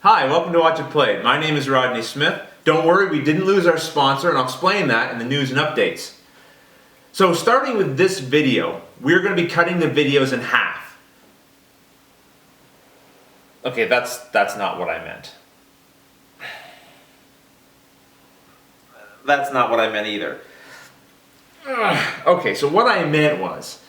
Hi, welcome to Watch It Play. My name is Rodney Smith. Don't worry, we didn't lose our sponsor, and I'll explain that in the news and updates. So starting with this video, we're going to be cutting the videos in half. Okay, that's not what I meant. That's not what I meant either. Okay, so what I meant was,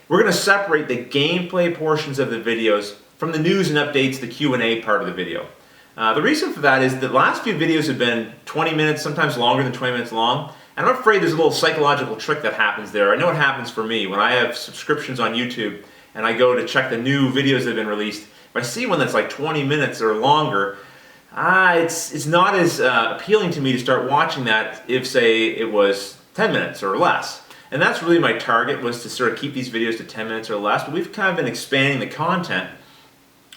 we're going to separate the gameplay portions of the videos from the news and updates, the Q&A part of the video. The reason for that is the last few videos have been 20 minutes, sometimes longer than 20 minutes long, and I'm afraid there's a little psychological trick that happens there. I know it happens for me when I have subscriptions on YouTube and I go to check the new videos that have been released. If I see one that's like 20 minutes or longer, it's not as appealing to me to start watching that if, say, it was 10 minutes or less. And that's really my target, was to sort of keep these videos to 10 minutes or less, but we've kind of been expanding the content,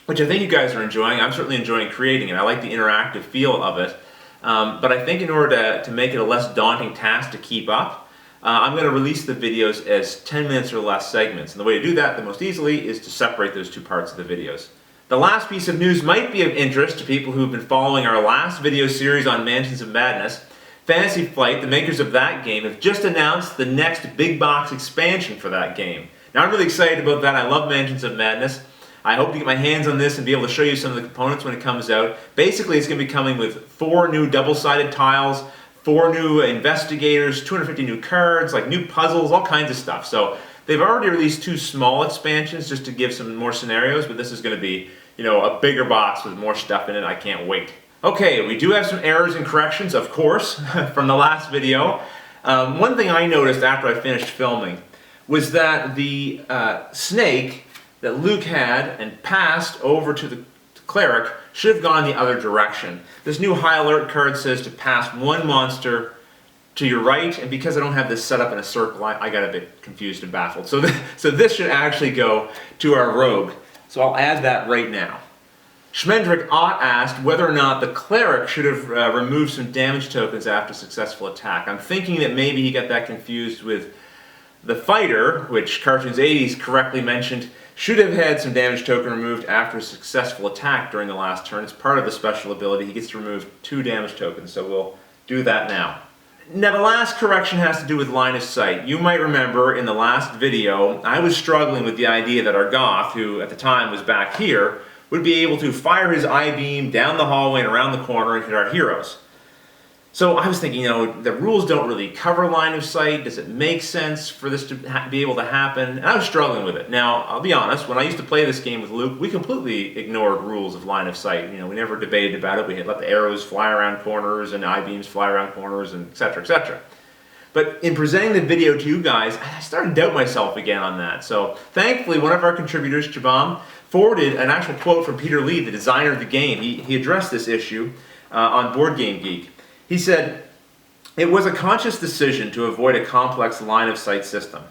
which I think you guys are enjoying. I'm certainly enjoying creating it. I like the interactive feel of it. But I think in order to make it a less daunting task to keep up, I'm going to release the videos as 10 minutes or less segments. And the way to do that the most easily is to separate those two parts of the videos. The last piece of news might be of interest to people who've been following our last video series on Mansions of Madness. Fantasy Flight, the makers of that game, have just announced the next big box expansion for that game. Now I'm really excited about that. I love Mansions of Madness. I hope to get my hands on this and be able to show you some of the components when it comes out. Basically, it's going to be coming with 4 new double-sided tiles, 4 new investigators, 250 new cards, like new puzzles, all kinds of stuff. So they've already released 2 small expansions just to give some more scenarios, but this is going to be, a bigger box with more stuff in it. I can't wait. Okay, we do have some errors and corrections, of course, from the last video. One thing I noticed after I finished filming was that the snake that Luke had and passed over to the cleric should have gone the other direction. This new high alert card says to pass one monster to your right, and because I don't have this set up in a circle, I got a bit confused and baffled. So this should actually go to our rogue. So I'll add that right now. Schmendrick Ott asked whether or not the cleric should have removed some damage tokens after successful attack. I'm thinking that maybe he got that confused with the fighter, which Cartoons 80s correctly mentioned should have had some damage token removed after a successful attack during the last turn. It's part of the special ability. He gets to remove 2 damage tokens, so we'll do that now. Now the last correction has to do with line of sight. You might remember in the last video, I was struggling with the idea that our Goth, who at the time was back here, would be able to fire his I-beam down the hallway and around the corner and hit our heroes. So I was thinking, the rules don't really cover line of sight. Does it make sense for this to be able to happen? And I was struggling with it. Now, I'll be honest, when I used to play this game with Luke, we completely ignored rules of line of sight. We never debated about it. We had let the arrows fly around corners and I-beams fly around corners, and etc., etc. But in presenting the video to you guys, I started to doubt myself again on that. So thankfully, one of our contributors, Jabam, forwarded an actual quote from Peter Lee, the designer of the game. He addressed this issue on Board Game Geek. He said, "It was a conscious decision to avoid a complex line of sight system.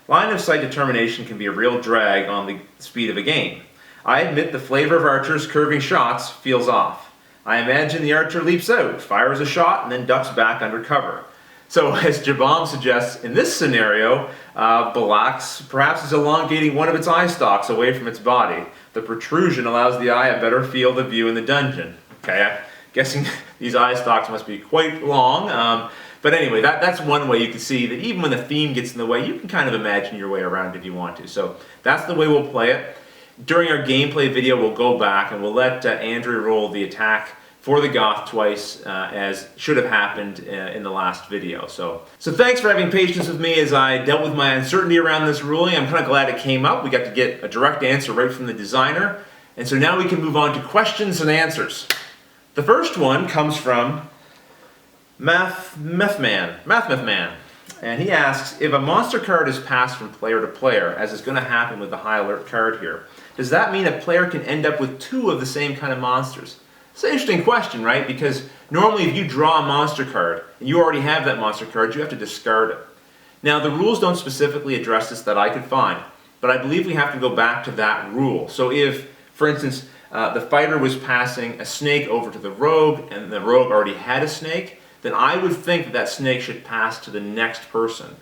Line of sight determination can be a real drag on the speed of a game. I admit the flavor of archers curving shots feels off. I imagine the archer leaps out, fires a shot, and then ducks back under cover. So, as Jabam suggests, in this scenario, Balax perhaps is elongating one of its eye stalks away from its body. The protrusion allows the eye a better field of view in the dungeon." Okay, I'm guessing these eye stalks must be quite long. But anyway, that's one way you can see that even when the theme gets in the way, you can kind of imagine your way around if you want to. So that's the way we'll play it. During our gameplay video, we'll go back and we'll let Andrew roll the attack for the Goth twice, as should have happened in the last video. So thanks for having patience with me as I dealt with my uncertainty around this ruling. I'm kind of glad it came up. We got to get a direct answer right from the designer. And so now we can move on to questions and answers. The first one comes from Mathmethman. And he asks, if a monster card is passed from player to player, as is going to happen with the high alert card here, does that mean a player can end up with 2 of the same kind of monsters? It's an interesting question, right? Because normally if you draw a monster card, and you already have that monster card, you have to discard it. Now the rules don't specifically address this that I could find, but I believe we have to go back to that rule. So if, for instance, the fighter was passing a snake over to the rogue, and the rogue already had a snake, then I would think that snake should pass to the next person.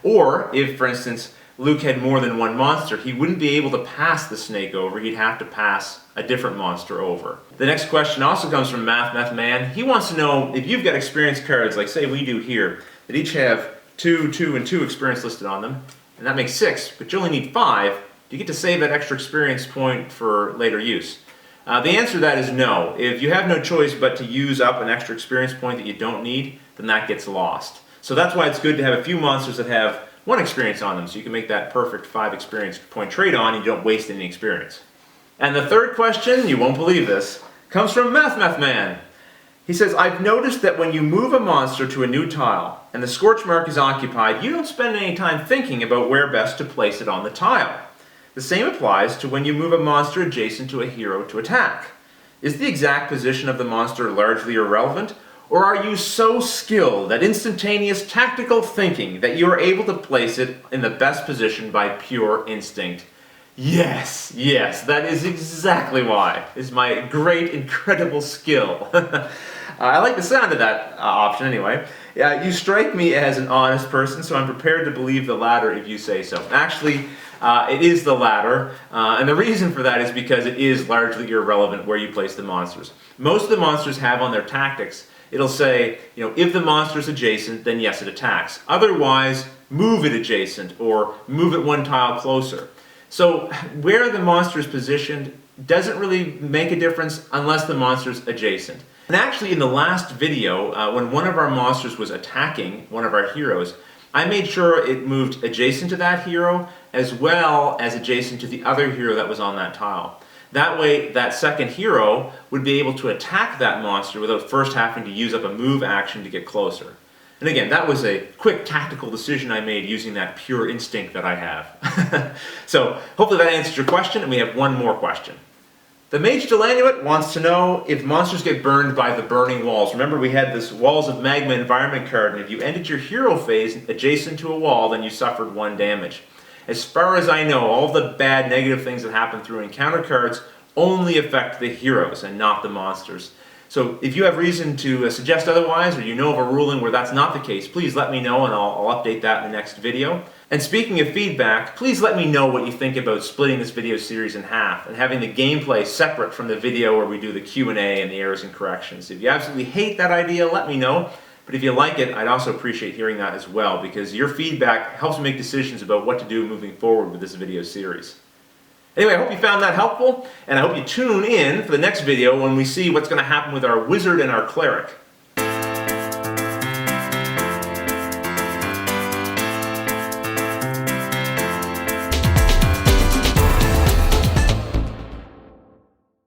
Or if, for instance, Luke had more than one monster, he wouldn't be able to pass the snake over. He'd have to pass a different monster over. The next question also comes from Math Man. He wants to know if you've got experience cards, like say we do here, that each have 2, 2, and 2 experience listed on them, and that makes 6, but you only need 5. Do you get to save that extra experience point for later use? The answer to that is no. If you have no choice but to use up an extra experience point that you don't need, then that gets lost. So that's why it's good to have a few monsters that have 1 experience on them, so you can make that perfect 5 experience point trade-on and you don't waste any experience. And the third question, you won't believe this, comes from Math Man. He says, I've noticed that when you move a monster to a new tile and the scorch mark is occupied, you don't spend any time thinking about where best to place it on the tile. The same applies to when you move a monster adjacent to a hero to attack. Is the exact position of the monster largely irrelevant, or are you so skilled at instantaneous tactical thinking that you are able to place it in the best position by pure instinct? Yes, that is exactly why. It's my great, incredible skill. I like the sound of that option anyway. You strike me as an honest person, so I'm prepared to believe the latter if you say so. Actually, it is the latter, and the reason for that is because it is largely irrelevant where you place the monsters. Most of the monsters have on their tactics, it'll say, if the monster is adjacent, then yes, it attacks. Otherwise, move it adjacent, or move it 1 tile closer. So where the monster is positioned doesn't really make a difference unless the monster is adjacent. And actually in the last video, when one of our monsters was attacking one of our heroes, I made sure it moved adjacent to that hero as well as adjacent to the other hero that was on that tile. That way, that second hero would be able to attack that monster without first having to use up a move action to get closer. And again, that was a quick tactical decision I made using that pure instinct that I have. So, hopefully that answers your question, and we have one more question. The Mage Delanuit wants to know if monsters get burned by the burning walls. Remember, we had this Walls of Magma environment card, and if you ended your hero phase adjacent to a wall, then you suffered 1 damage. As far as I know, all the bad negative things that happen through encounter cards only affect the heroes and not the monsters. So if you have reason to suggest otherwise, or you know of a ruling where that's not the case, please let me know and I'll update that in the next video. And speaking of feedback, please let me know what you think about splitting this video series in half and having the gameplay separate from the video where we do the Q&A and the errors and corrections. If you absolutely hate that idea, let me know. But if you like it, I'd also appreciate hearing that as well, because your feedback helps me make decisions about what to do moving forward with this video series. Anyway, I hope you found that helpful, and I hope you tune in for the next video when we see what's going to happen with our wizard and our cleric.